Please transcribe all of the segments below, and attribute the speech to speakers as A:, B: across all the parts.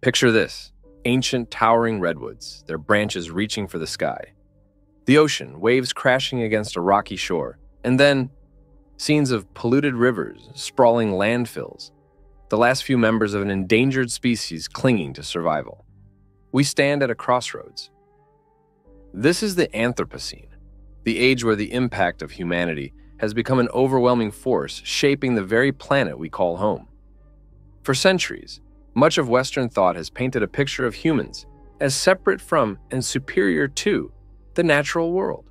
A: Picture this: ancient towering redwoods, their branches reaching for the sky. The ocean, waves crashing against a rocky shore, and then scenes of polluted rivers, sprawling landfills, the last few members of an endangered species clinging to survival. We stand at a crossroads. This is the Anthropocene, the age where the impact of humanity has become an overwhelming force shaping the very planet we call home. For centuries, much of Western thought has painted a picture of humans as separate from and superior to the natural world.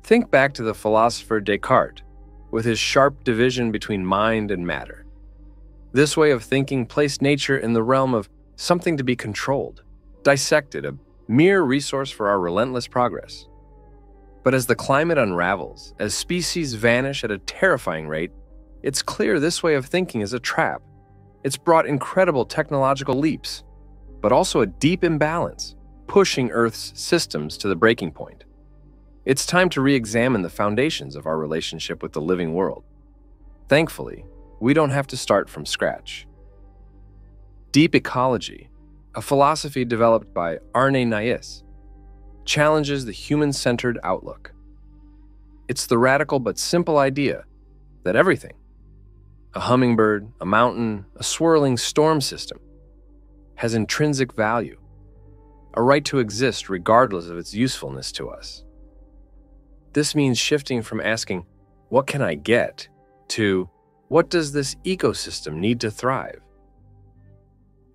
A: Think back to the philosopher Descartes, with his sharp division between mind and matter. This way of thinking placed nature in the realm of something to be controlled, dissected, a mere resource for our relentless progress. But as the climate unravels, as species vanish at a terrifying rate, it's clear this way of thinking is a trap. It's brought incredible technological leaps, but also a deep imbalance, pushing Earth's systems to the breaking point. It's time to re-examine the foundations of our relationship with the living world. Thankfully, we don't have to start from scratch. Deep ecology, a philosophy developed by Arne Naess, challenges the human-centered outlook. It's the radical but simple idea that everything, a hummingbird, a mountain, a swirling storm system, has intrinsic value, a right to exist regardless of its usefulness to us. This means shifting from asking, "What can I get?" to, "What does this ecosystem need to thrive?"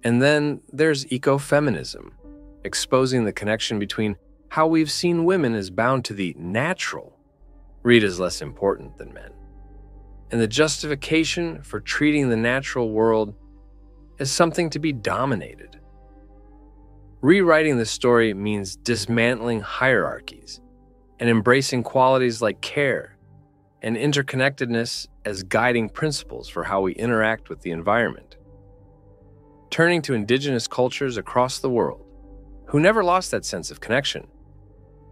A: And then there's ecofeminism, exposing the connection between how we've seen women as bound to the natural, read as less important than men, and the justification for treating the natural world as something to be dominated. Rewriting the story means dismantling hierarchies and embracing qualities like care and interconnectedness as guiding principles for how we interact with the environment. Turning to indigenous cultures across the world, who never lost that sense of connection,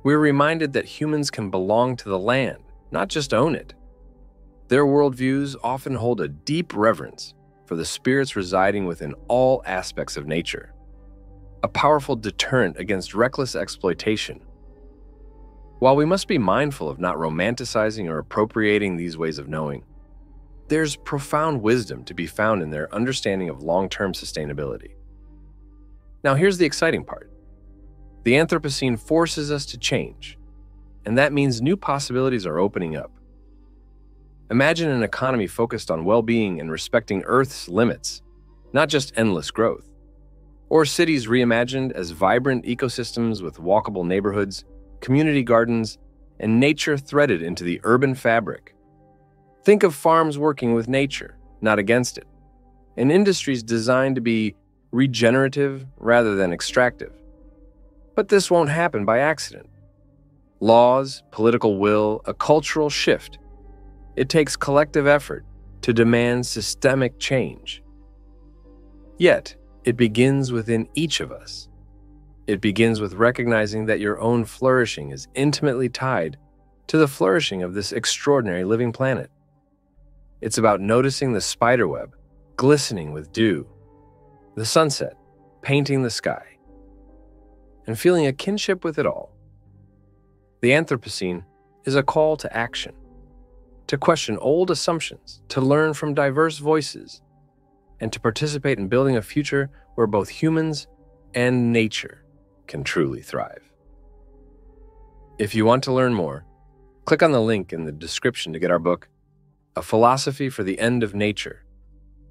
A: we're reminded that humans can belong to the land, not just own it. Their worldviews often hold a deep reverence for the spirits residing within all aspects of nature, a powerful deterrent against reckless exploitation. While we must be mindful of not romanticizing or appropriating these ways of knowing, there's profound wisdom to be found in their understanding of long-term sustainability. Now here's the exciting part. The Anthropocene forces us to change, and that means new possibilities are opening up. Imagine an economy focused on well-being and respecting Earth's limits, not just endless growth. Or cities reimagined as vibrant ecosystems with walkable neighborhoods, community gardens, and nature threaded into the urban fabric. Think of farms working with nature, not against it, and industries designed to be regenerative rather than extractive. But this won't happen by accident. Laws, political will, a cultural shift. It takes collective effort to demand systemic change. Yet, it begins within each of us. It begins with recognizing that your own flourishing is intimately tied to the flourishing of this extraordinary living planet. It's about noticing the spiderweb glistening with dew, the sunset painting the sky, and feeling a kinship with it all. The Anthropocene is a call to action, to question old assumptions, to learn from diverse voices, and to participate in building a future where both humans and nature can truly thrive. If you want to learn more, click on the link in the description to get our book, A Philosophy for the End of Nature,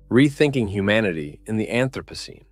A: Rethinking Humanity in the Anthropocene.